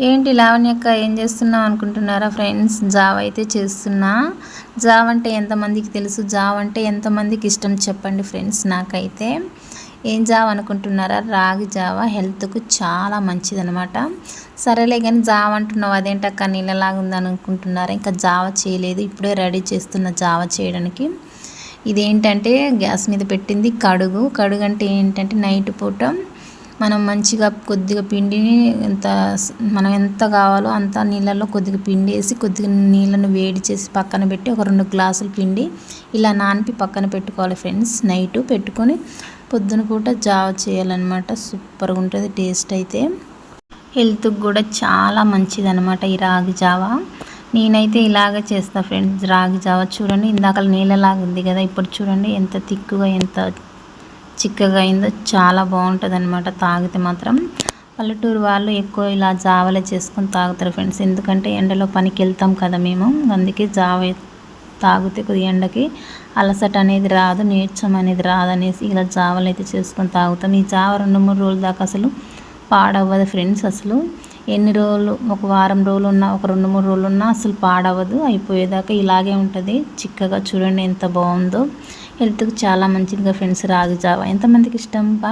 ఏంటి లావణ్యక్క ఏం చేస్తున్నావు అనుకుంటున్నారా ఫ్రెండ్స్? జావ అయితే చేస్తున్నా. జావ అంటే ఎంతమందికి తెలుసు? జావ అంటే ఎంతమందికి ఇష్టం చెప్పండి ఫ్రెండ్స్. నాకైతే ఏం జావ అనుకుంటున్నారా? రాగి జావ హెల్త్కు చాలా మంచిదనమాట. సరేలే కానీ జావ అంటున్నావు అదేంటక్క నీళ్ళలాగా ఉందని అనుకుంటున్నారా? ఇంకా జావ చేయలేదు, ఇప్పుడే రెడీ చేస్తున్న జావ చేయడానికి. ఇదేంటంటే గ్యాస్ మీద పెట్టింది కడుగు. కడుగు అంటే ఏంటంటే నైట్ పూట మనం మంచిగా కొద్దిగా పిండిని మనం ఎంత కావాలో అంత నీళ్ళల్లో కొద్దిగా పిండి వేసి కొద్దిగా నీళ్ళను వేడి చేసి పక్కన పెట్టి ఒక 2 గ్లాసులు పిండి ఇలా నానిపి పక్కన పెట్టుకోవాలి ఫ్రెండ్స్. నైట్ పెట్టుకొని పొద్దున పూట జావ చేయాలన్నమాట. సూపర్గా ఉంటుంది టేస్ట్ అయితే. హెల్త్కి కూడా చాలా మంచిదన్నమాట ఈ రాగి జావ. నేనైతే ఇలాగే చేస్తా ఫ్రెండ్స్. రాగి జావ చూడండి, ఇందాక నీళ్ళలాగా ఉంది కదా, ఇప్పుడు చూడండి ఎంత తిక్కుగా ఎంత చిక్కగా అయిందో. చాలా బాగుంటుంది అనమాట తాగితే మాత్రం. పల్లెటూరు వాళ్ళు ఎక్కువ ఇలా జావలే చేసుకొని తాగుతారు ఫ్రెండ్స్. ఎందుకంటే ఎండలో పనికి వెళ్తాం కదా మేము, అందుకే జావ తాగితే కొద్దిగా ఎండకి అలసట అనేది రాదు, నీరసం అనేది రాదనేసి ఇలా జావలు అయితే చేసుకొని తాగుతాం. ఈ జావ 2-3 రోజుల దాకా అసలు పాడవ్వదు ఫ్రెండ్స్. అసలు ఎన్ని రోజులు, ఒక వారం రోజులు ఉన్నా, ఒక 2-3 రోజులు ఉన్నా అసలు పాడవ్వదు. అయిపోయేదాకా ఇలాగే ఉంటుంది చిక్కగా. చూడండి ఎంత బాగుందో. హెల్త్కి చాలా మంచిదిగా ఫ్రెండ్స్ రాగి జావ. ఎంతమందికి ఇష్టం? బా